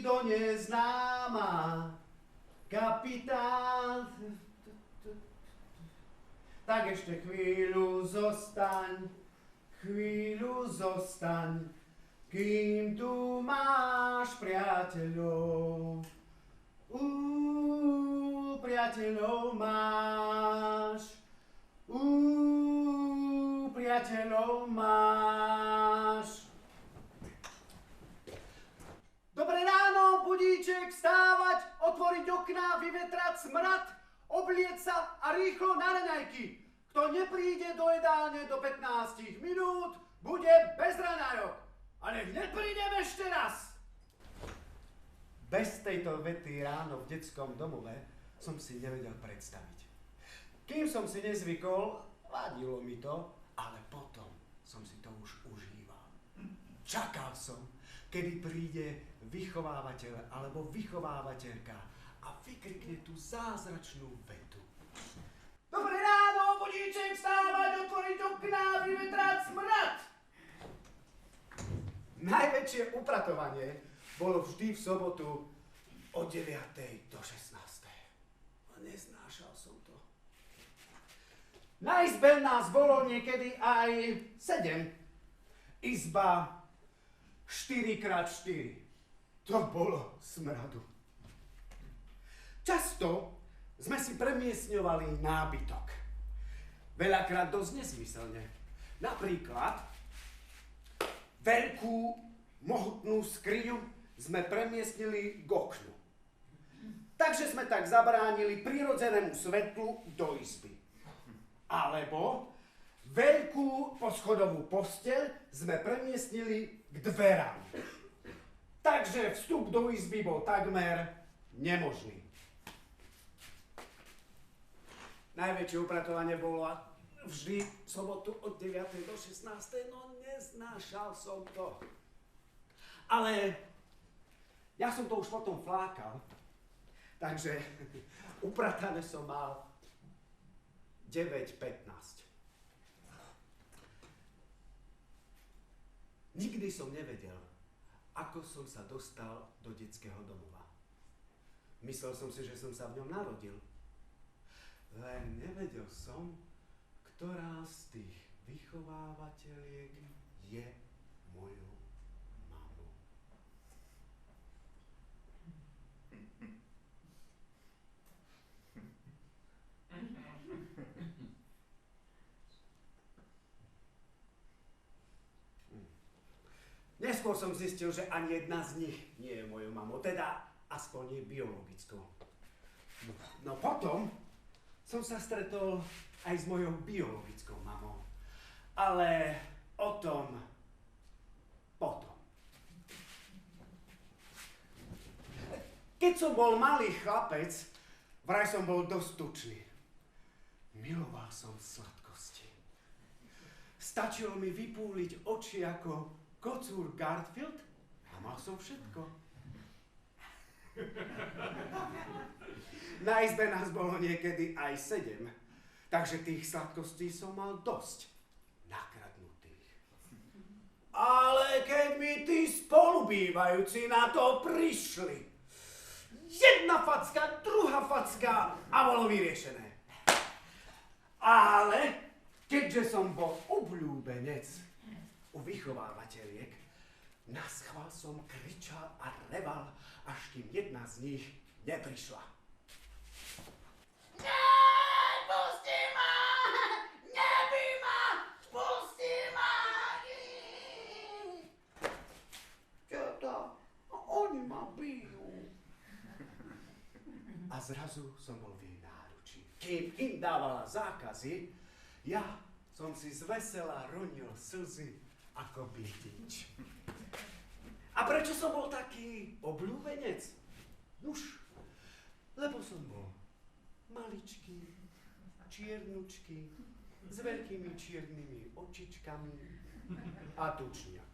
nikto neznáma. Kapitán. Tak ešte chvíľu zostaň, kým tu máš priateľov. Priateľov máš. Dobré ráno, budíček, vstávať, otvoriť okná, vyvetrať smrad, obliec sa a rýchlo na raňajky. Kto nepríde do jedálne do 15 minút, bude bez raňajok. A nech neprídem ešte raz. Bez tejto vety ráno v detskom domove som si nevedel predstaviť. Kým som si nezvykol, vadilo mi to, ale potom som si to už užíval. Čakal som, kedy príde vychovávateľ alebo vychovávateľka a vykrikne tú zázračnú vetu. Dobré ráno, budíček, vstávať, otvoriť okná, vyvetrať smrad. Najväčšie upratovanie bolo vždy v sobotu od 9. do 16. Neznášal som to. Na izbe nás bolo niekedy aj 7. Izba 4x4. To bolo smradu. Často sme si premiestňovali nábytok. Veľakrát dosť nezmyselne. Napríklad veľkú, mohutnú skriňu sme premiestnili k oknu. Takže sme tak zabránili prirodzenému svetlu do izby. Alebo veľkú poschodovú posteľ sme premiestnili k dverám. Takže vstup do izby bol takmer nemožný. Najväčšie upratovanie bolo vždy v sobotu od 9. do 16. No neznášal som to. Ale ja som to už potom flákal. Takže upratané som mal 9:15. Nikdy som nevedel, ako som sa dostal do detského domova. Myslel som si, že som sa v ňom narodil. Len nevedel som, ktorá z tých vychovávateľiek je mojou mamou. Neskôr som zistil, že ani jedna z nich nie je mojou mamou, teda aspoň nie biologickou. No potom som sa stretol aj s mojou biologickou mamou. Ale o tom potom. Keď som bol malý chlapec, vraj som bol dosť tučný. Miloval som sladkosti. Stačilo mi vypúliť oči ako kocúr Garfield a mal som všetko. Na izbe nás bolo niekedy aj 7, takže tých sladkostí som mal dosť nakradnutých. Ale keď mi tí spolubývajúci na to prišli, jedna facka, druhá facka a bolo vyriešené. Ale keďže som bol obľúbenec u vychovávateľiek, naschvál som kričal a reval, až kým jedna z nich neprišla. Pusti ma! Nebij ma! Pusti ma! Čo to? Oni ma bijú. A zrazu som bol v jej náručí. Kým im dávala zákazy, ja som si zvesela ronil slzy ako bytič. A prečo som bol taký obľúbenec? Nuž, lebo som bol maličký, čiernučký, s veľkými čiernymi očičkami a tučniak.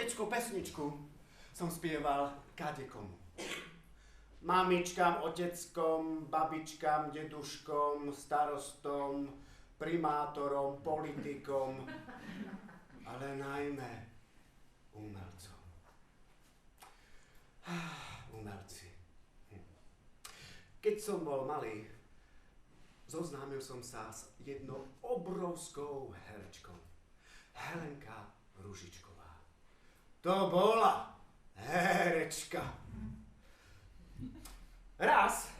detskú pesničku som spieval kadekomu. Mamičkám, oteckom, babičkám, deduškom, starostom, primátorom, politikom, ale najmä umelcom. Umelci. Keď som bol malý, zoznámil som sa s jednou obrovskou herečkou. Helenka Ružičková. To bola herečka. Raz,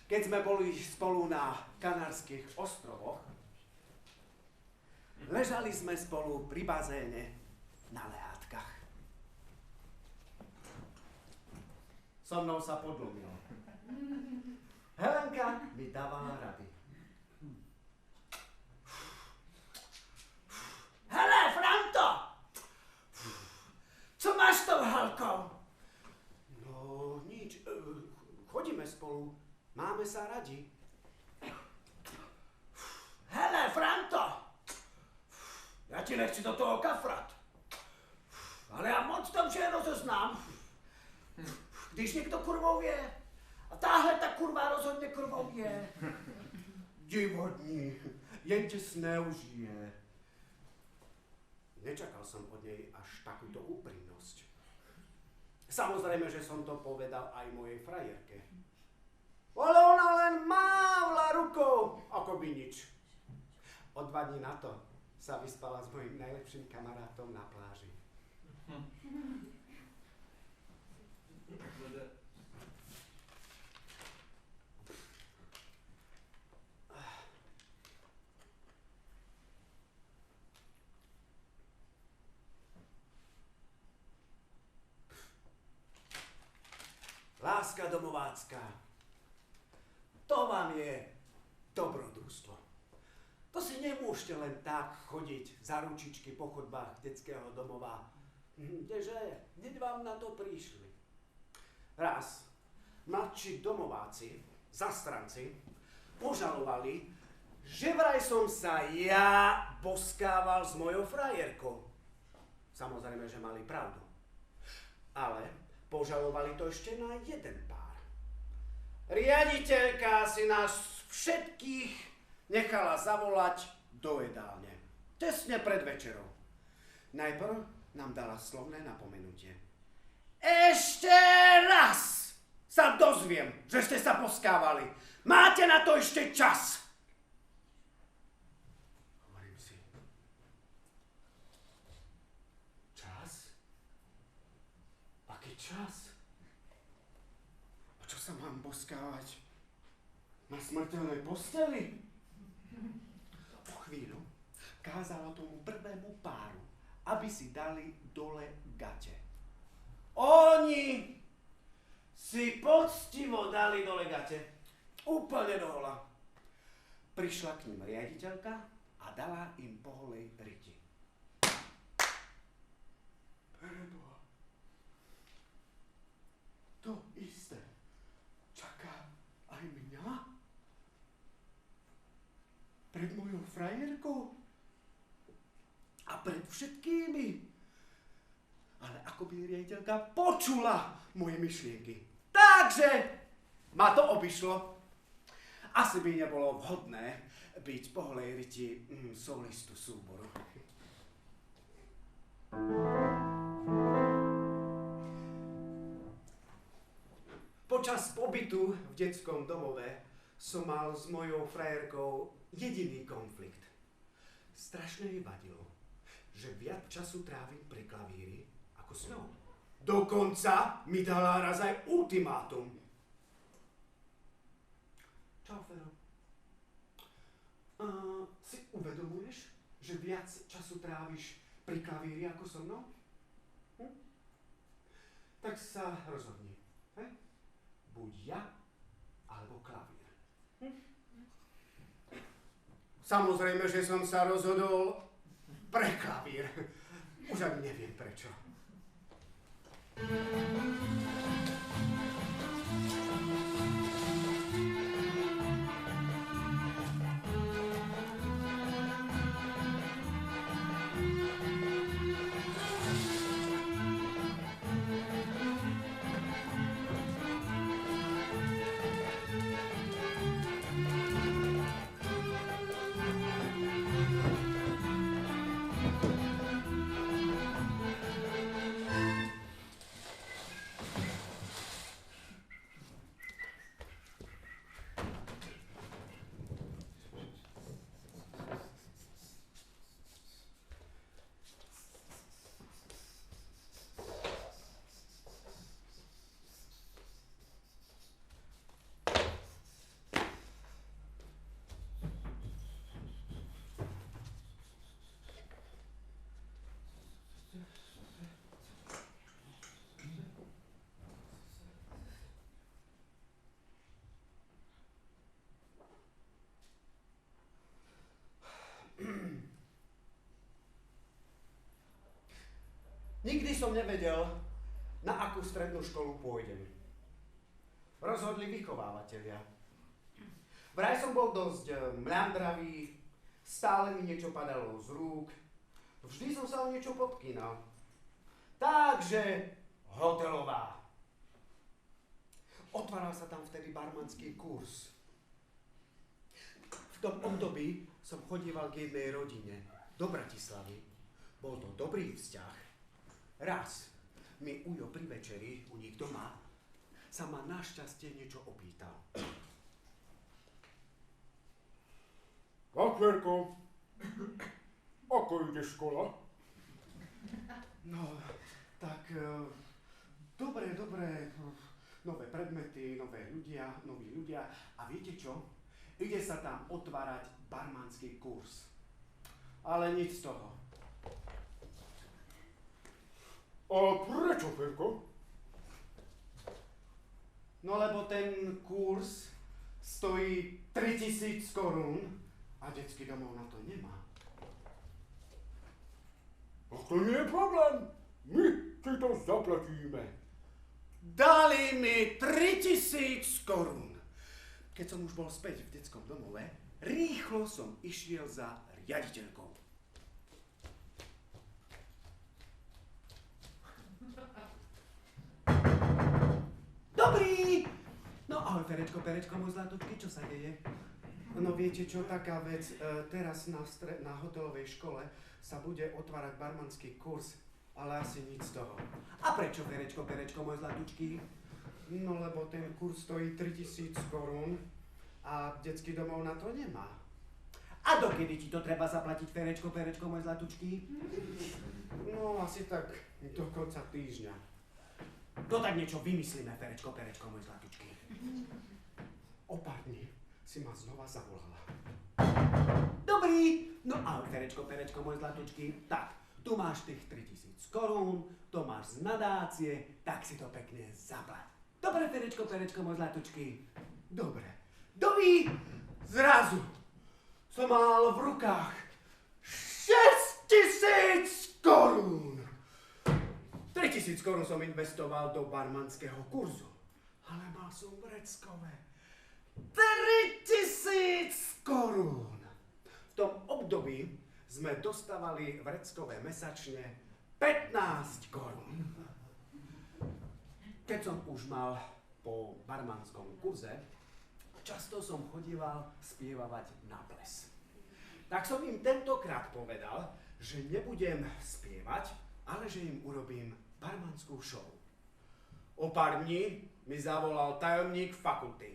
keď sme boli spolu na Kanárskych ostrovoch, ležali sme spolu pri bazéne na lehátkach. So mnou sa podlomil. Helenka mi dávala rady. Hele, Franto! Co máš tou Halkou? No, nič. Chodíme spolu. Máme sa radi. Hele, Franto! Ja ti nechci do toho kafrat. Ale ja moc dobře rozoznám. Když někdo kurvou je, a táhle ta kurva rozhodně kurvou je. Divodní, jen tě zneužije. Nečakal som od nej až takúto úprimnosť. Samozrejme, že som to povedal aj mojej frajerke. Ale ona len mávla rukou, ako by nič. O 2 dní na to sa vyspala s mojím najlepším kamarátom na pláži. Láska domovácká. To vám je dobrodružstvo. To si nemôžete len tak chodiť za ručičky po chodbách detského domova. Kdeže, hneď vám na to prišli. Raz mladší domováci, zastranci, požalovali, že vraj som sa ja boskával s mojou frajerkou. Samozrejme, že mali pravdu. Ale požalovali to ešte na jeden pár. Riaditeľka si nás všetkých nechala zavolať do jedálne. Tesne pred večerou. Najprv nám dala slovné napomenutie. Ešte raz sa dozviem, že ste sa poskávali. Máte na to ešte čas. Hovorím si. Čas? Aký čas? A čo sa mám boskávať? Na smrteľnej posteli? Po chvíľu kázala tomu prvému páru, aby si dali dole gate. Oni si poctivo dali dole gate. Úplne dohola. Prišla k ním riaditeľka a dala im po holej ryti. Preboha. To isté čaká aj mňa? Pred mojou frajerkou? A pred všetkými? Ale ako by riaditeľka počula moje myšlienky. Takže ma to obišlo. Asi by nebolo vhodné byť po holej ryti solistu súboru. Počas pobytu v detskom domove som mal s mojou frajerkou jediný konflikt. Strašne jej vadilo, že viac času trávim pri klavíri ako s ňou. Dokonca mi dala raz aj ultimátum. Čau, Fero. Si uvedomuješ, že viac času tráviš pri klavíri ako so mnou? Tak sa rozhodni. Buď ja, alebo klavír. Samozrejme, že som sa rozhodol pre klavír. Už ani neviem prečo. Nikdy som nevedel, na akú strednú školu pôjdem. Rozhodli vychovávateľia. Vraj som bol dosť mľandravý, stále mi niečo padalo z rúk, vždy som sa o niečo podkýnal. Takže hotelová. Otváral sa tam vtedy barmanský kurz. V tom období som chodíval k jednej rodine do Bratislavy. Bol to dobrý vzťah. Raz mi Ujo pri večeri u nich doma sa ma našťastie niečo opýtal. Tak, Verko, ako ide škola? No, tak dobre. Nové predmety, noví ľudia. A viete čo? Ide sa tam otvárať barmanský kurz. Ale nič z toho. A prečo, Verko? No lebo ten kurz stojí 3000 korún a detský domov na to nemá. A to nie je problém. My ti to zaplatíme. Dali mi 3000 korún. Keď som už bol späť v detskom domove, rýchlo som išiel za riaditeľkou. Dobrý! No ahoj, Ferečko, môj zlatučky, čo sa deje? No viete čo, taká vec, teraz na hotelovej škole sa bude otvárať barmanský kurz, ale asi nič z toho. A prečo, Ferečko, môj zlatučky? No lebo ten kurz stojí 3000 korún a detský domov na to nemá. A dokedy ti to treba zaplatiť, Ferečko, môj zlatučky? No asi tak do konca týždňa. To tak niečo vymyslíme, Ferečko, môj zlatučky. O pár dní si ma znova zavolala. Dobrý! No ahoj, Ferečko, môj zlatučky. Tak, tu máš tých 3000 korún, to máš z nadácie, tak si to pekne zaplať. Dobre, Ferečko, môj zlatučky. Dobre. Dobrý! Zrazu som mal v rukách 6000 korún. 3000 korún som investoval do barmanského kurzu, ale mal som vreckové 3000 korún. V tom období sme dostávali vreckové mesačne 15 korún. Keď som už mal po barmanskom kurze, často som chodíval spievavať na ples. Tak som im tentokrát povedal, že nebudem spievať, ale že im urobím barmanskú show. O pár dní mi zavolal tajomník fakulty.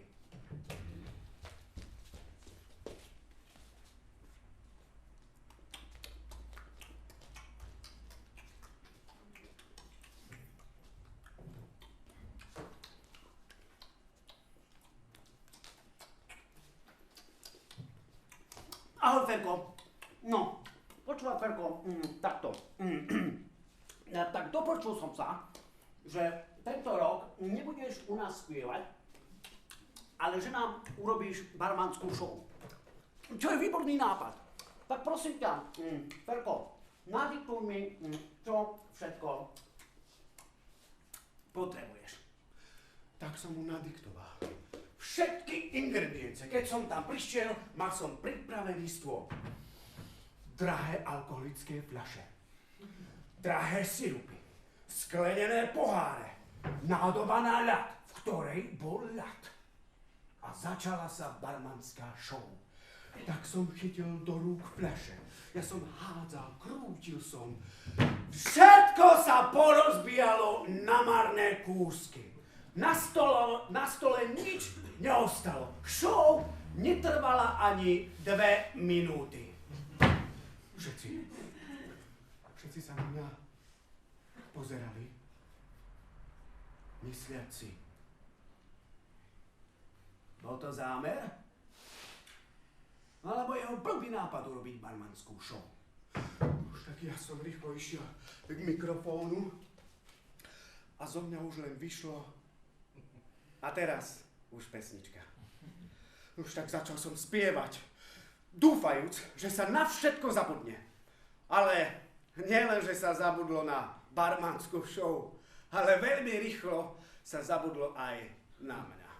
Ahoj, Ferko. No, počúvaj, Ferko, takto. Tak dopočul som sa, že tento rok nebudeš u nás spievať, ale že nám urobíš barmanskú show. Čo je výborný nápad. Tak prosím ťa, Ferko, nadiktuj mi, čo všetko potrebuješ. Tak som mu nadiktoval všetky ingrediencie. Keď som tam prišiel, mal som pripravený stôl. Drahé alkoholické fľaše, drahé sirupy, sklenené poháre, nádoba na ľad, v ktorej bol ľad. A začala sa barmanská show. Tak som chytil do rúk fľaše. Ja som hádzal, krútil som. Všetko sa porozbíjalo na marné kúsky. Na stole nič neostalo. Show netrvala ani 2 minúty. Všetci sa na mňa pozerali, mysliac si. Bol to zámer? Alebo jeho blbý nápad urobiť barmanskú show? Už tak ja som rýchlo išiel k mikrofónu a zo mňa už len vyšlo. A teraz už pesnička. Už tak začal som spievať, dúfajúc, že sa na všetko zabudne. Ale nielen, že sa zabudlo na barmanskú show, ale veľmi rýchlo sa zabudlo aj na mňa.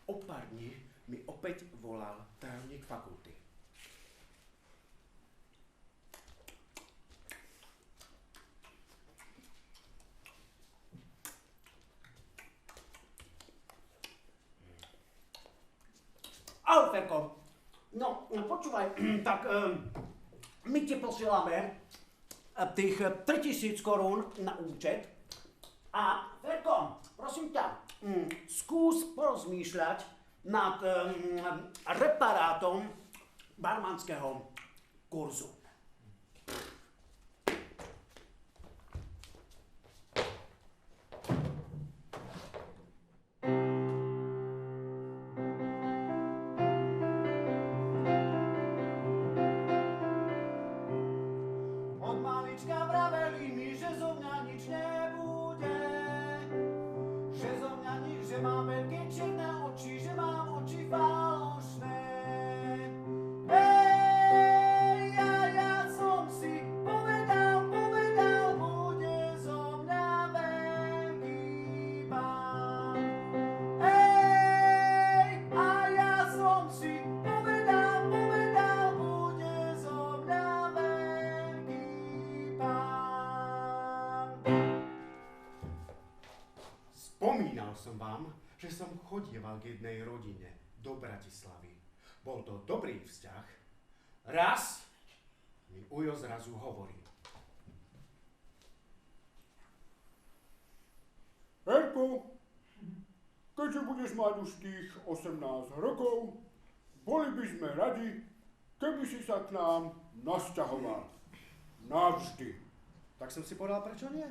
O pár dní mi opäť volal tajomník fakulty. Ahoj, Ferko. No, počúvaj, tak my ti posielame tých 3000 korún na účet. A Ferko, prosím ťa, skús porozmýšľať nad reparátom barmanského kurzu. Spomínal som vám, že som chodieval k jednej rodine do Bratislavy. Bol to dobrý vzťah. Raz mi Ujo zrazu hovorí. Erko, keďže budeš mať už tých 18 rokov, boli by sme radi, keby si sa k nám nasťahoval. Navždy. Tak som si povedal, prečo nie?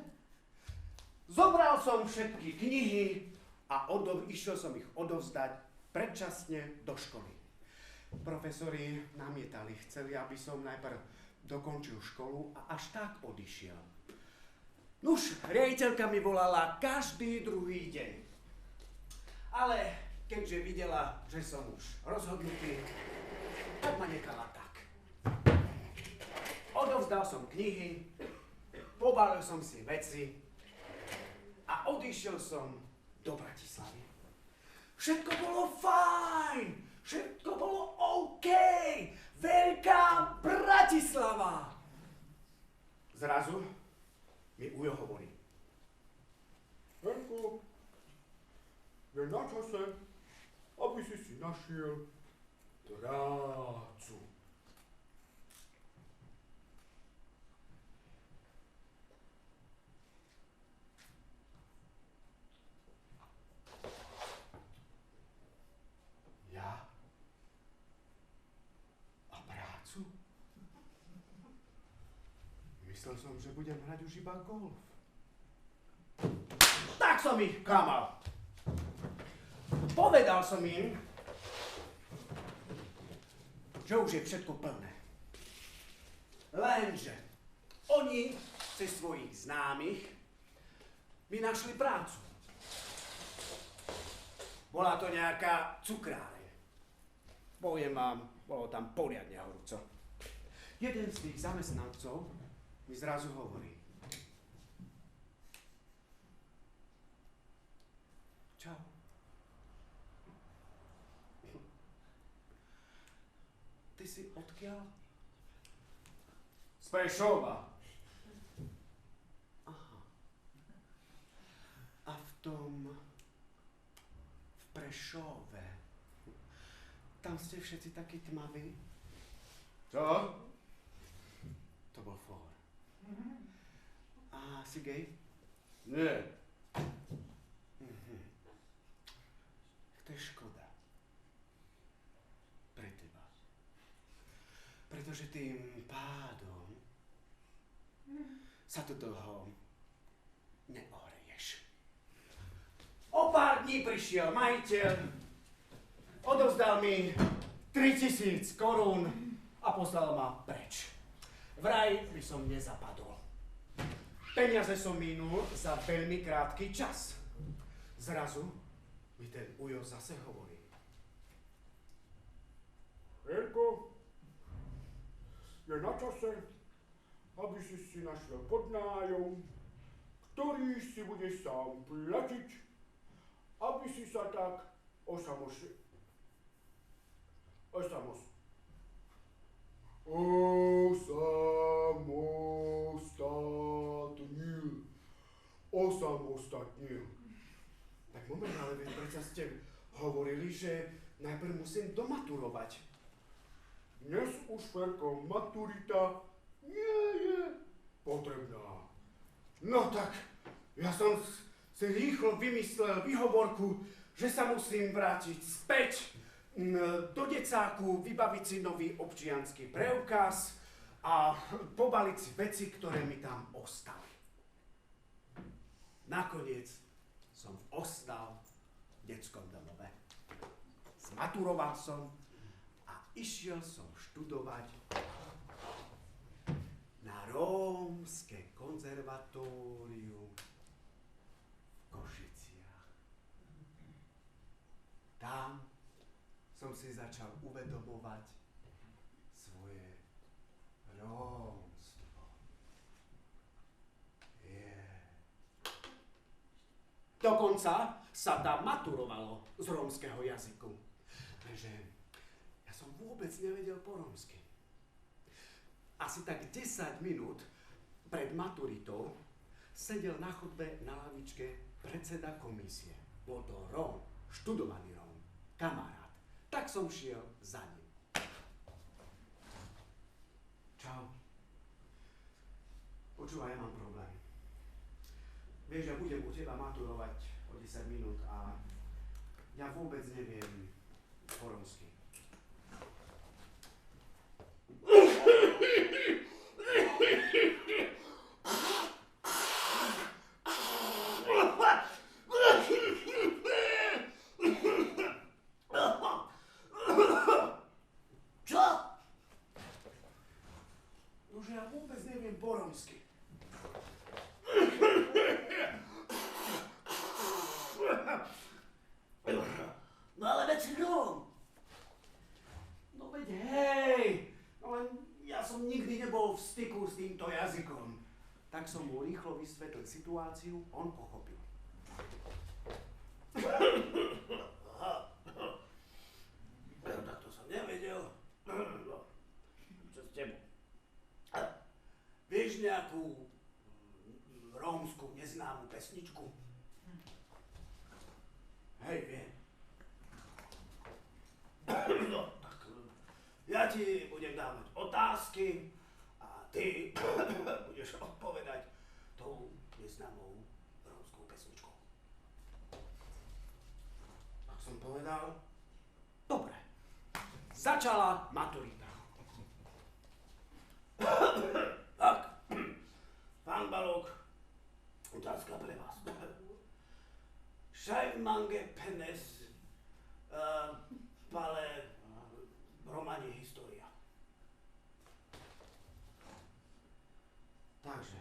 Zobral som všetky knihy a išiel som ich odovzdať predčasne do školy. Profesori namietali, chceli, aby som najprv dokončil školu a až tak odišiel. Nuž, riaditeľka mi volala každý druhý deň. Ale keďže videla, že som už rozhodnutý, tak ma nechala tak. Odovzdal som knihy, pobalil som si veci a odišiel som do Bratislavy. Všetko bolo fajn, všetko bolo OK, veľká Bratislava. Zrazu mi Ujo hovorí. Erko, je na čase, aby si našiel prácu. Myslel som, že budem hrať už iba golf. Tak som ich klamal. Povedal som im, že už je všetko plné. Lenže oni cez svojich známych mi našli prácu. Bola to nejaká cukráreň. Poviem vám, bolo tam poriadne horúco. Jeden z tých zamestnancov mi zrazu hovorí. Čau. Ty si odkiaľ? Z Prešova. Aha. A v Prešove, tam ste všetci takí tmaví? Čo? To bol fór. A si gej? Nie. To je škoda. Pre teba. Pretože tým pádom sa tu dlho neohreješ. O pár dní prišiel majiteľ, odovzdal mi 3000 korún a poslal ma preč. Vraj by som nezapadol. Peniaze som minul za veľmi krátky čas. Zrazu mi ten Ujo zase hovorí. Erko, je na čase, aby si našiel podnájom, ktorý si budeš sám platiť, aby si sa tak osamostatnil. Tak moment, ale veď predsa ste hovorili, že najprv musím domaturovať. Dnes už, Ferko, maturita nie je potrebná. No tak, ja som si rýchlo vymyslel výhovorku, že sa musím vrátiť späť do decáku, vybaviť si nový občiansky preukaz a pobaliť si veci, ktoré mi tam ostali. Nakoniec som ostal v detskom domove. Zmaturoval som a išiel som študovať na Rómske konzervatórium v Košiciach. Tam som si začal uvedomovať svoje rómstvo. Dokonca sa tam maturovalo z rómskeho jazyku. Takže ja som vôbec nevedel po rómsky. Asi tak 10 minút pred maturitou sedel na chodbe na lavičke predseda komisie. Bol to Róm, študovaný Róm, kamarát. Tak som šiel za ním. Čau. Počúvaj, ja mám problém. Vieš, ja budem u teba maturovať o 10 minút a ja vôbec neviem po rómsky. Čo? Nože ja vôbec neviem po rómsky. No ale veď si Róm. No veď hej, no len ja som nikdy nebol v styku s týmto jazykom. Tak som mu rýchlo vysvetlil situáciu, on pochopil. Tak to som nevedel. No, čo s tebou? Vieš nejakú rómsku neznámu pesničku? Hej, viem. No, tak ja ti budem dávať otázky a ty budeš odpovedať tou neznámou rómskou pesničkou. Tak som povedal, dobre. Začala maturita. Tak, pán Balók, otázka pre vás. Šajvmange penes pale romanie história. Takže.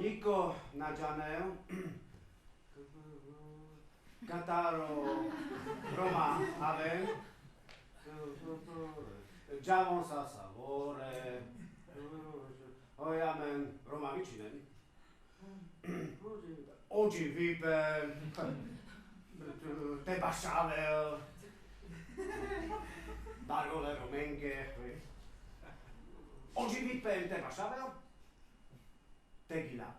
Niko Nadžanev, Kataro Roma Ave, Javon Sasavore, Ojamen Roma Vičinen, Oji Vipe, Teba Šavel, Barole Romenke, Oji Vipe, Teba Šavel, Tegila.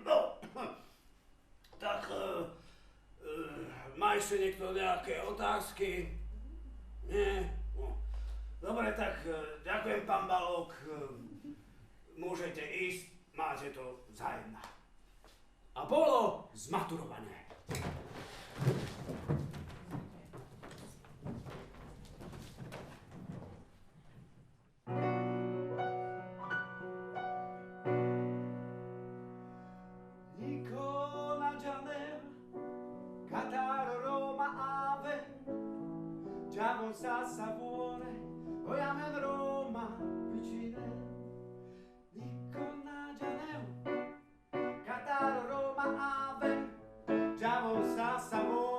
No, tak má ešte niekto nejaké otázky? Nie? No. Dobre, tak ďakujem, pán Balók. Môžete ísť, máte to za jedna. A bolo zmaturované. Javon Sasavore, ojamen Roma vicine, Niko Nadžanev, Kataro Roma Ave, Javon Sasavore.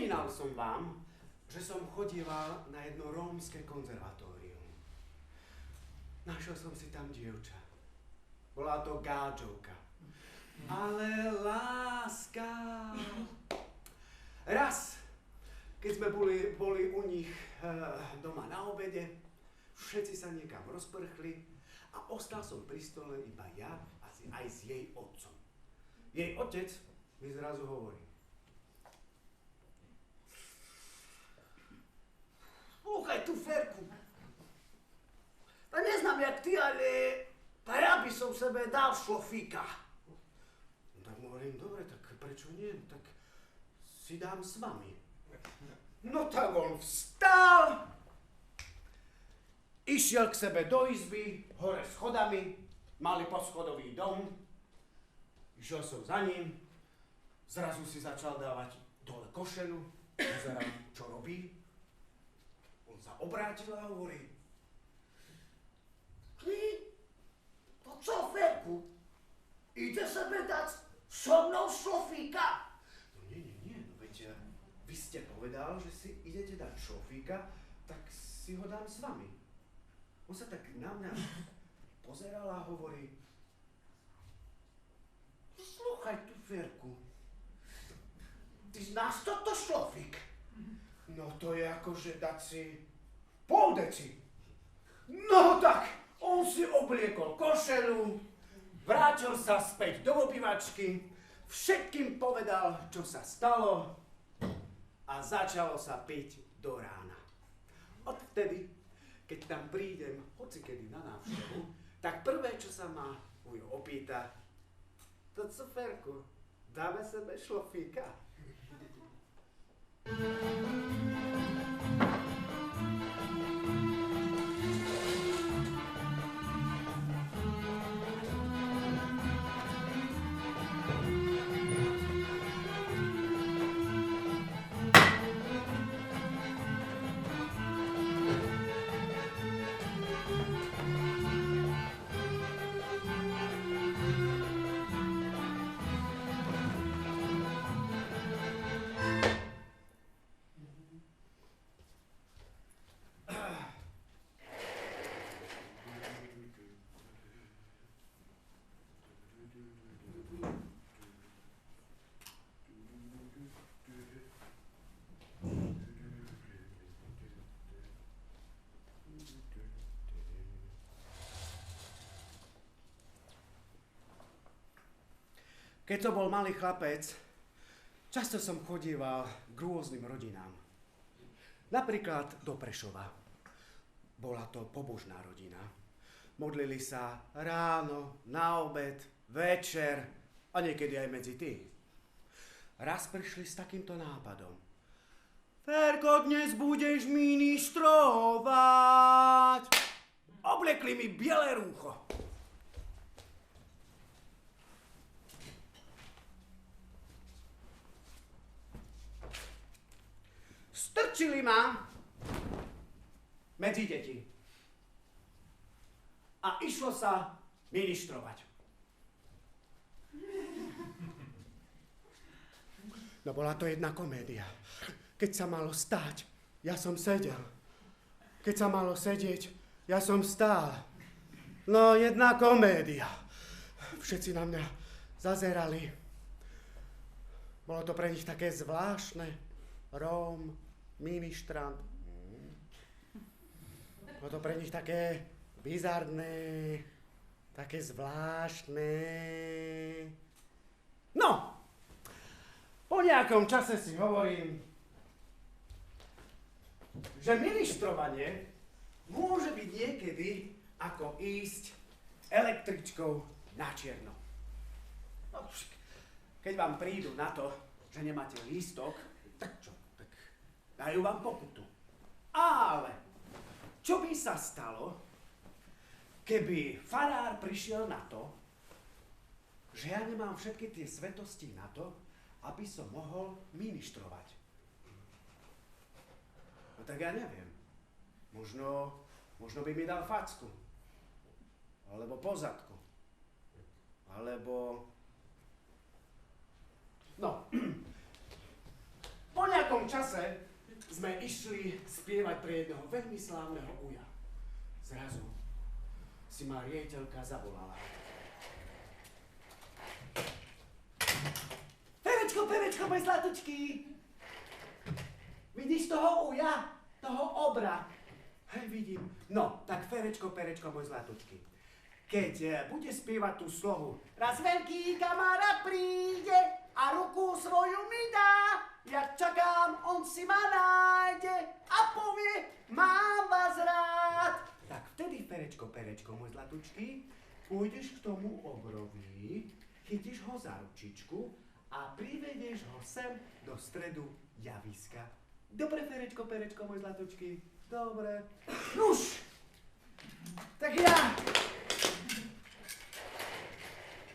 Spomínal som vám, že som chodíval na jedno rómske konzervatórium. Našiel som si tam dievča. Bola to gádžovka. Ale láska. Raz, keď sme boli u nich doma na obede, všetci sa niekam rozprchli a ostal som pri stole iba ja a aj s jej otcom. Jej otec mi zrazu hovorí: Sluchaj tu, Ferku. Ja neznám jak ty, ale pa ja by som sebe dal šlofíka. No tak mu hovorím, dobre, tak prečo nie? Tak si dám s vami. No tak on vstal, išiel k sebe do izby, hore schodami, mali poschodový dom, išiel som za ním, zrazu si začal dávať dole košelu, pozerám, čo robí. On sa obrátil a hovorí: Ty? To čo, Ferku? Ide sebe dať so mnou šlofíka? No nie, no veď vy ste povedal, že si idete dať šlofíka, tak si ho dám s vami. On sa tak na mňa pozeral a hovorí: Sluchaj tu, Ferku. Ty znáš toto šlofík? No to je akože dať si pol deci. No tak, on si obliekol košelu, vrátil sa späť do obývačky, všetkým povedal, čo sa stalo a začalo sa piť do rána. Odvtedy, keď tam prídem hocikedy na návštevu, tak prvé, čo sa ma ujo opýta: to co, Ferku, dáme sebe šlofíka? Keď som bol malý chlapec, často som chodíval k rôznym rodinám. Napríklad do Prešova. Bola to pobožná rodina. Modlili sa ráno, na obed, večer a niekedy aj medzi tým. Raz prišli s takýmto nápadom: Ferko, dnes budeš ministrovať. Obliekli mi biele rúcho. Strčili ma medzi deti. A išlo sa ministrovať. No bola to jedna komédia. Keď sa malo stáť, ja som sedel. Keď sa malo sedieť, ja som stál. No, jedna komédia. Všetci na mňa zazerali. Bolo to pre nich také zvláštne. Róm, ministrant. Bolo to pre nich také bizarné, také zvláštne. No, po nejakom čase si hovorím, že ministrovanie môže byť niekedy ako ísť električkou na čierno. No, keď vám prídu na to, že nemáte lístok, tak čo? Tak dajú vám pokutu. Ale čo by sa stalo, keby farár prišiel na to, že ja nemám všetky tie svetosti na to, aby som mohol ministrovať? No tak ja neviem. Možno by mi dal facku. Alebo po zadku. Alebo... No. Po nejakom čase sme išli spievať pre jedného veľmi slávneho uja. Zrazu si ma riediteľka zavolala. Ferečko, môj zlatučký! Vidíš toho uja? Toho obra? Hej, vidím. No, tak Ferečko, môj zlatučký. Keď bude spievať tú slohu, raz veľký kamarát príde a ruku svoju mi dá, ja čakám, on si ma nájde a povie, mám vás rád. Tak vtedy, Ferečko, môj zlatučký, pôjdeš k tomu obrovi, chytíš ho za ručičku a privedieš ho sem do stredu javiska. Dobre, Ferečko, môj zlatučký? Dobre. Nuž! Tak ja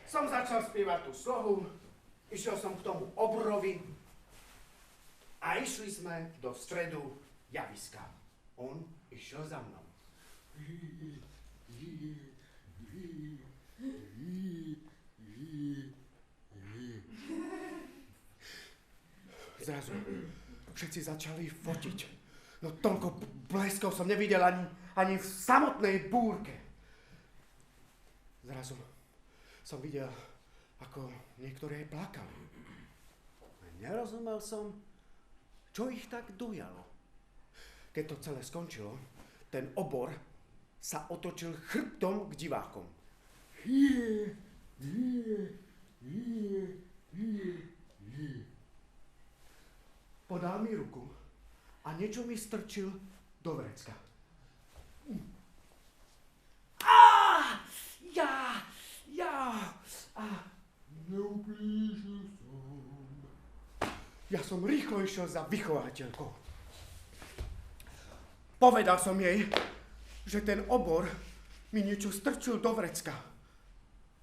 som začal spievať tú slohu, išiel som k tomu obrovi a išli sme do stredu javiska. On išiel za mnou. Zrazu všetci začali fotiť. No toľko bleskov som nevidel ani v samotnej búrke. Zrazu som videl, ako niektorí plakali. Nerozumel som, čo ich tak dojalo. Keď to celé skončilo, ten obor sa otočil chrbtom k divákom. Podal mi ruku a niečo mi strčil do vrecka. Neublížil som. Ja som rýchlo išiel za vychovateľkou. Povedal som jej, že ten obor mi niečo strčil do vrecka.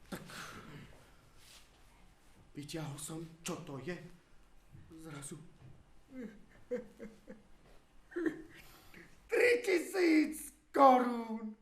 Tak vyťahol som, čo to je. Zrazu 3000 korún.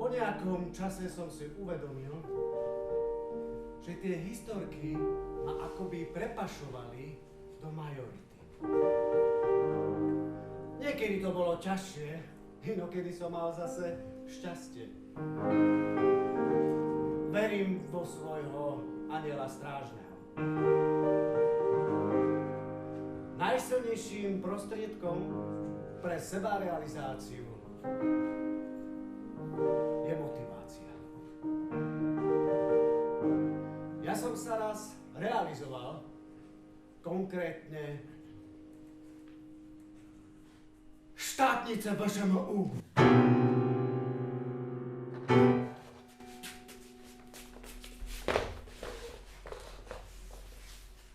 Po nejakom čase som si uvedomil, že tie historky ma akoby prepašovali do majority. Niekedy to bolo ťažšie, inokedy som mal zase šťastie. Verím vo svojho anjela strážneho. Najsilnejším prostriedkom pre sebarealizáciu je motivácia. Ja som sa raz realizoval, konkrétne štátnice BŠMU.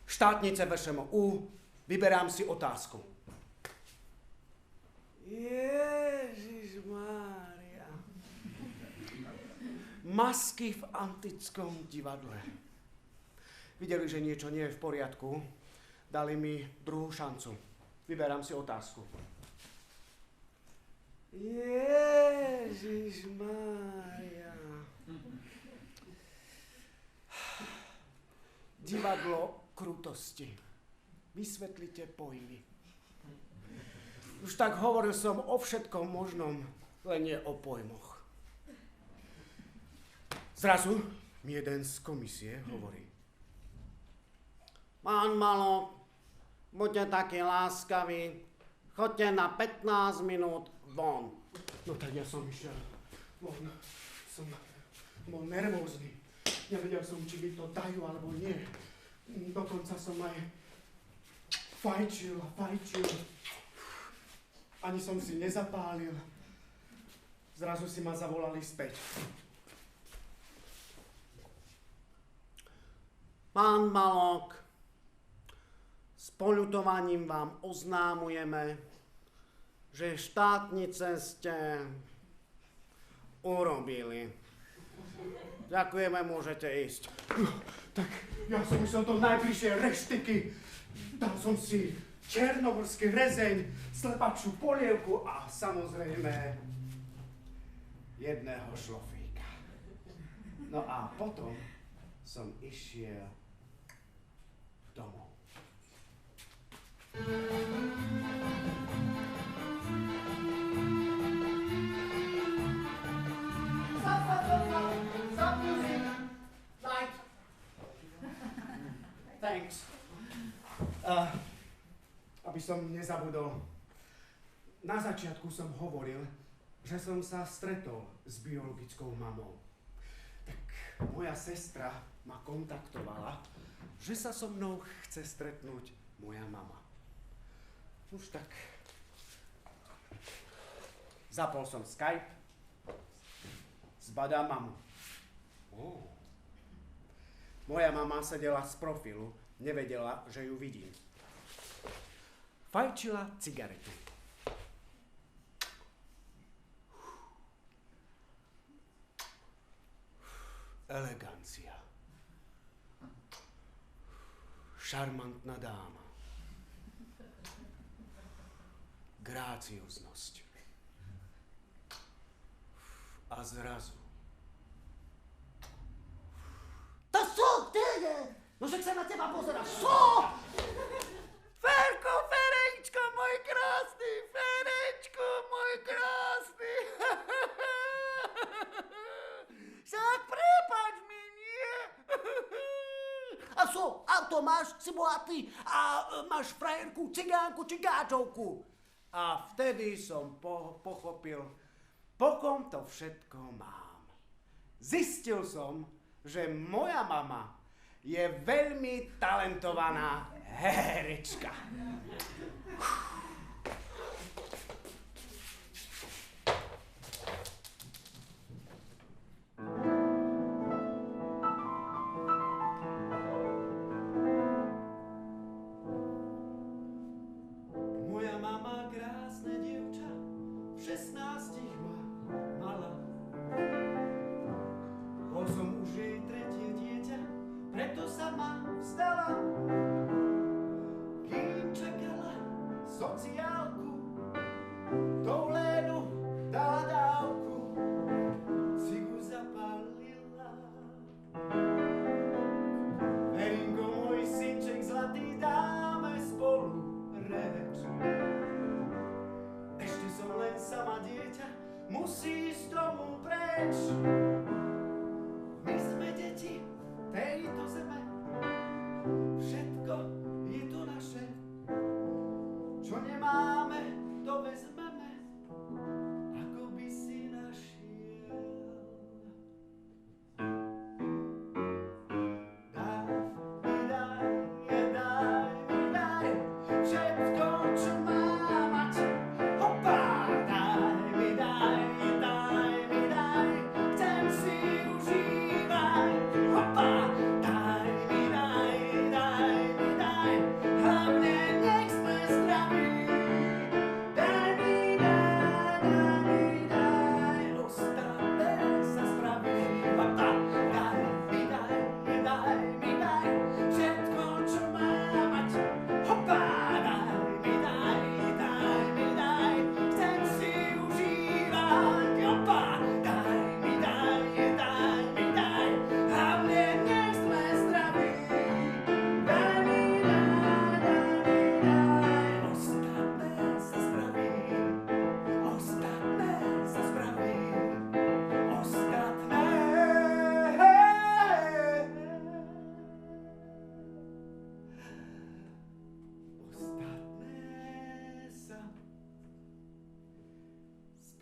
Štátnice BŠMU, vyberám si otázku. Ježišmária. Masky v antickom divadle. Videli, že niečo nie je v poriadku, dali mi druhú šancu. Vyberám si otázku. Ježišmária. Divadlo krutosti. Vysvetlite pojmy. Už tak hovoril som o všetkom možnom, len nie o pojmoch. Zrazu mi jeden z komisie hovorí. Pán Malok, buďte takí láskaví, choďte na 15 minút von. No tak ja som išiel von. Som bol nervózny. Nevedel som, či mi to dajú alebo nie. Dokonca som aj fajčil a fajčil. Ani som si nezapálil. Zrazu si ma zavolali späť. Pán Malok, s poľutovaním vám oznámujeme, že štátnice ste urobili. Ďakujeme, môžete ísť. Tak ja som išiel do najbližšej reštiky. Dal som si černohorský rezeň, slepačú polievku a samozrejme jedného šlofíka. No a potom som išiel domov. Stop music! Light! Thanks. Aby som nezabudol, na začiatku som hovoril, že som sa stretol s biologickou mamou. Tak moja sestra ma kontaktovala, že sa so mnou chce stretnúť moja mama. Už tak. Zapol som Skype, zbadám mamu. Moja mama sedela z profilu, nevedela, že ju vidím. Fajčila cigaretu. Elegancia. Šarmantná dáma. Grácioznosť. A zrazu. To sú ty! No však sa na teba pozerá. Sú! Ferko, Ferečko, môj krásny, Ferečko, môj krásny. Však prepáč mi, nie? A so, auto máš, si bohatý a máš frajerku, cigánku či gáčovku. A vtedy som pochopil, po kom to všetko mám. Zistil som, že moja mama je veľmi talentovaná herečka. Moja mama, krásne dievča, v 16 ma mala. Bol som už jej tretie dieťa, preto sa ma vzdala. Kým čakala sociálku, tou Lénu dala dávku, cigu zapálila. Verinko, môj synček zlatý, dáme spolu reč. Ešte som len sama dieťa, musí ísť domov preč. My sme deti tejto zeme, všetko je to naše. Čo nemáme, to vezmeme, ako by si našiel. Daj mi, daj mi, daj všetko, čo mám mať. Hoppá! Daj mi, daj, chcem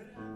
vrát.